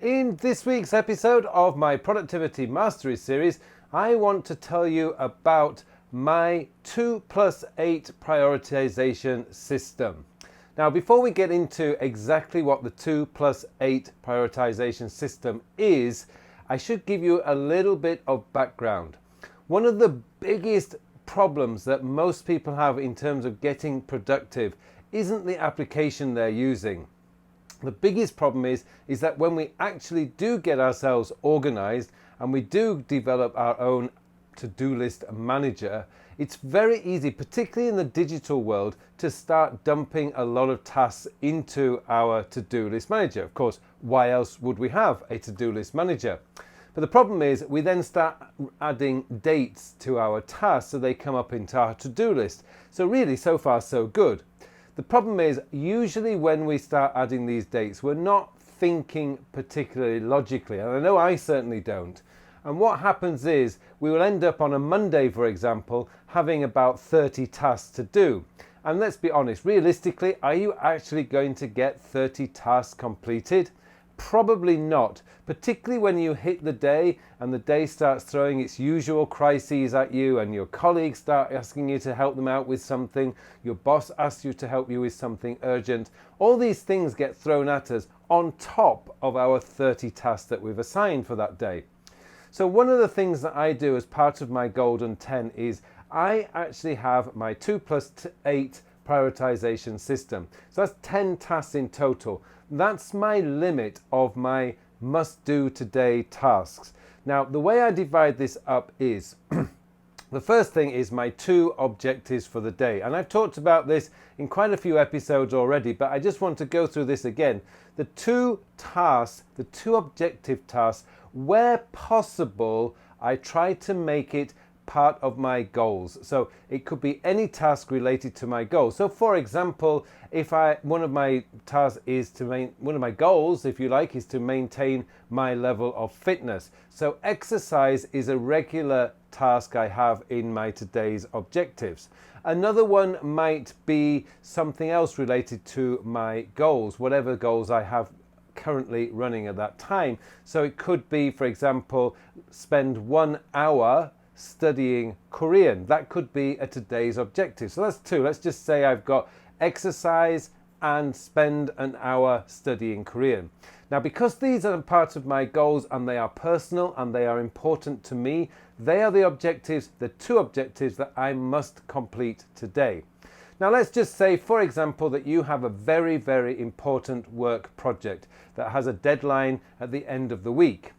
In this week's episode of my Productivity Mastery series, I want to tell you about my 2+8 prioritization system. Now, before we get into exactly what the 2+8 prioritization system is, I should give you a little bit of background. One of the biggest problems that most people have in terms of getting productive isn't the application they're using. The biggest problem is that when we actually do get ourselves organized and we do develop our own to-do list manager, it's very easy, particularly in the digital world, to start dumping a lot of tasks into our to-do list manager. Of course, why else would we have a to-do list manager? But the problem is we then start adding dates to our tasks so they come up into our to-do list. So really, so far, so good. The problem is usually when we start adding these dates, we're not thinking particularly logically. And I know I certainly don't. And what happens is we will end up on a Monday, for example, having about 30 tasks to do. And let's be honest, realistically, are you actually going to get 30 tasks completed? Probably not, particularly when you hit the day and the day starts throwing its usual crises at you and your colleagues start asking you to help them out with something, your boss asks you to help you with something urgent. All these things get thrown at us on top of our 30 tasks that we've assigned for that day. So one of the things that I do as part of my Golden 10 is I actually have my 2+8 prioritization system. So that's 10 tasks in total. That's my limit of my must do today tasks. Now, the way I divide this up is the first thing is my 2 objectives for the day. And I've talked about this in quite a few episodes already, but I just want to go through this again. The 2 tasks, the 2 objective tasks, where possible, I try to make it part of my goals. So it could be any task related to my goals. So for example, if one of my goals, if you like, is to maintain my level of fitness. So exercise is a regular task I have in my today's objectives. Another one might be something else related to my goals, whatever goals I have currently running at that time. So it could be, for example, spend 1 hour studying Korean. That could be a today's objective. So that's 2. Let's just say I've got exercise and spend 1 hour studying Korean. Now, because these are part of my goals and they are personal and they are important to me, they are the objectives, the 2 objectives that I must complete today. Now, let's just say, for example, that you have a very, very important work project that has a deadline at the end of the week.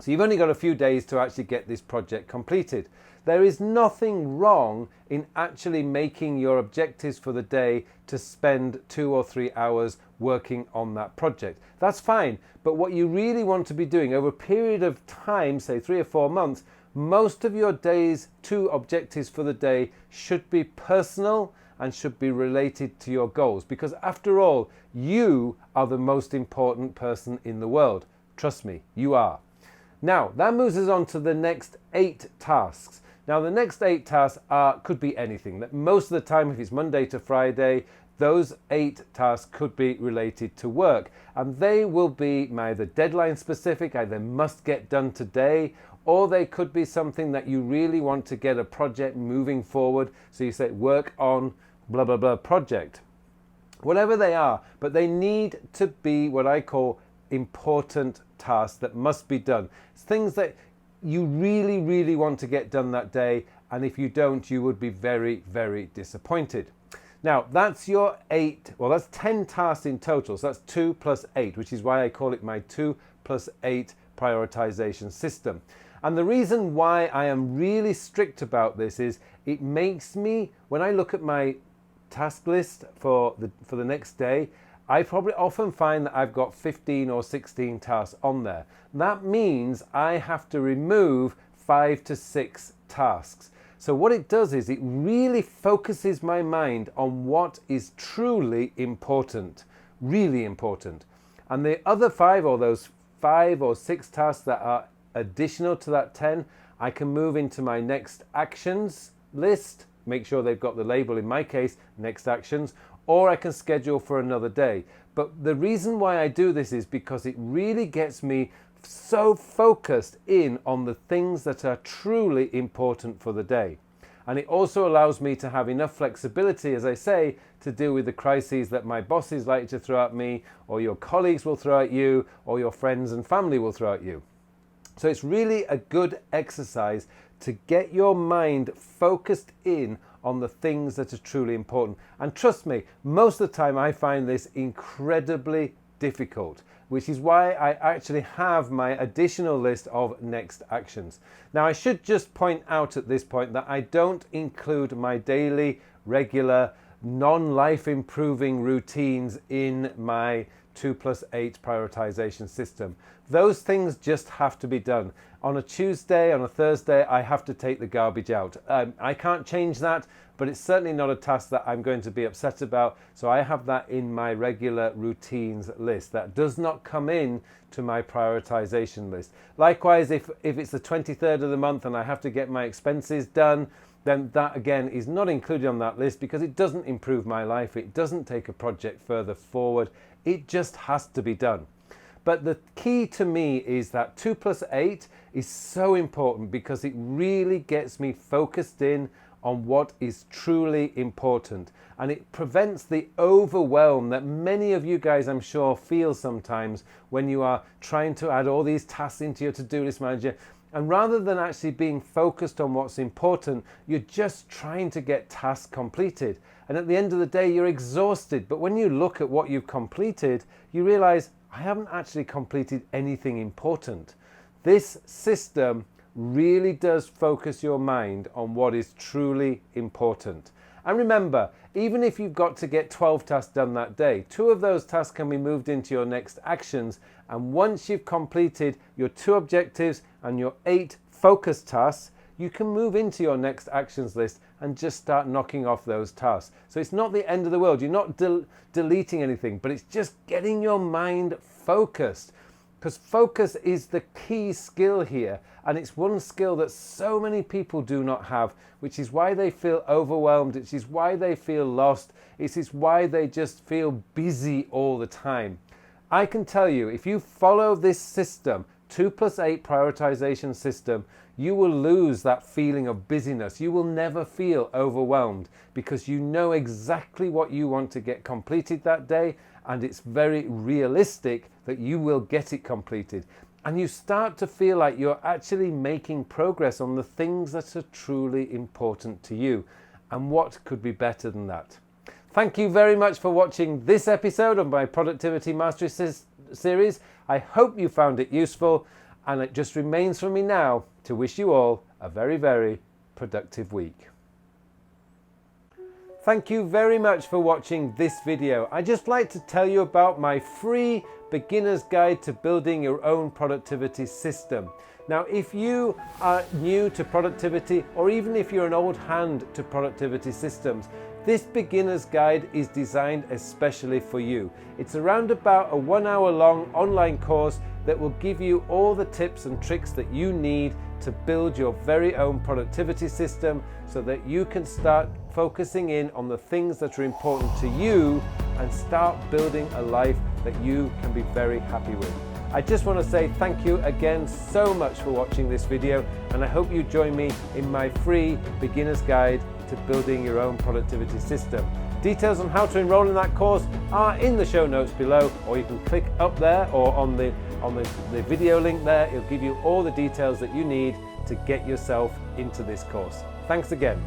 So you've only got a few days to actually get this project completed. There is nothing wrong in actually making your objectives for the day to spend 2 or 3 hours working on that project. That's fine. But what you really want to be doing over a period of time, say 3 or 4 months, most of your day's 2 objectives for the day should be personal and should be related to your goals. Because after all, you are the most important person in the world. Trust me, you are. Now, that moves us on to the next 8 tasks. Now, the next 8 tasks could be anything. Most of the time, if it's Monday to Friday, those 8 tasks could be related to work. And they will be either deadline specific, either must get done today, or they could be something that you really want to get a project moving forward. So you say work on blah, blah, blah project. Whatever they are, but they need to be what I call important tasks that must be done. It's things that you really, really want to get done that day, and if you don't, you would be very, very disappointed. Now, that's your 8, well, that's 10 tasks in total, so that's 2+8, which is why I call it my 2+8 prioritization system. And the reason why I am really strict about this is it makes me, when I look at my task list for the next day, I probably often find that I've got 15 or 16 tasks on there. That means I have to remove 5 to 6 tasks. So what it does is it really focuses my mind on what is truly important, really important. And the other 5, or those 5 or 6 tasks that are additional to that 10, I can move into my next actions list, make sure they've got the label, in my case, next actions, or I can schedule for another day. But the reason why I do this is because it really gets me so focused in on the things that are truly important for the day. And it also allows me to have enough flexibility, as I say, to deal with the crises that my bosses like to throw at me, or your colleagues will throw at you, or your friends and family will throw at you. So it's really a good exercise to get your mind focused in on the things that are truly important. And trust me, most of the time I find this incredibly difficult, which is why I actually have my additional list of next actions. Now, I should just point out at this point that I don't include my daily, regular, non-life improving routines in my 2+8 prioritization system. Those things just have to be done. On a Tuesday, on a Thursday, I have to take the garbage out. I can't change that, but it's certainly not a task that I'm going to be upset about. So I have that in my regular routines list. That does not come in to my prioritization list. Likewise, if it's the 23rd of the month and I have to get my expenses done, then that again is not included on that list because it doesn't improve my life. It doesn't take a project further forward. It just has to be done. But the key to me is that 2+8 is so important because it really gets me focused in on what is truly important, and it prevents the overwhelm that many of you guys, I'm sure, feel sometimes when you are trying to add all these tasks into your to-do list manager, and rather than actually being focused on what's important, you're just trying to get tasks completed, and at the end of the day you're exhausted. But when you look at what you've completed, you realize I haven't actually completed anything important. This system really does focus your mind on what is truly important. And remember, even if you've got to get 12 tasks done that day, 2 of those tasks can be moved into your next actions. And once you've completed your 2 objectives and your 8 focus tasks, you can move into your next actions list and just start knocking off those tasks. So it's not the end of the world. You're not deleting anything, but it's just getting your mind focused. Because focus is the key skill here, and it's one skill that so many people do not have, which is why they feel overwhelmed, which is why they feel lost, it is why they just feel busy all the time. I can tell you, if you follow this system, 2+8 prioritization system, you will lose that feeling of busyness. You will never feel overwhelmed because you know exactly what you want to get completed that day, and it's very realistic that you will get it completed. And you start to feel like you're actually making progress on the things that are truly important to you. And what could be better than that? Thank you very much for watching this episode of my Productivity Mastery series. I hope you found it useful, and it just remains for me now to wish you all a very, very productive week. Thank you very much for watching this video. I'd just like to tell you about my free beginner's guide to building your own productivity system. Now, if you are new to productivity, or even if you're an old hand to productivity systems, this beginner's guide is designed especially for you. It's around about a 1 hour long online course that will give you all the tips and tricks that you need to build your very own productivity system so that you can start focusing in on the things that are important to you and start building a life that you can be very happy with. I just want to say thank you again so much for watching this video, and I hope you join me in my free beginner's guide to building your own productivity system. Details on how to enroll in that course are in the show notes below, or you can click up there or on the video link there. It'll give you all the details that you need to get yourself into this course. Thanks again.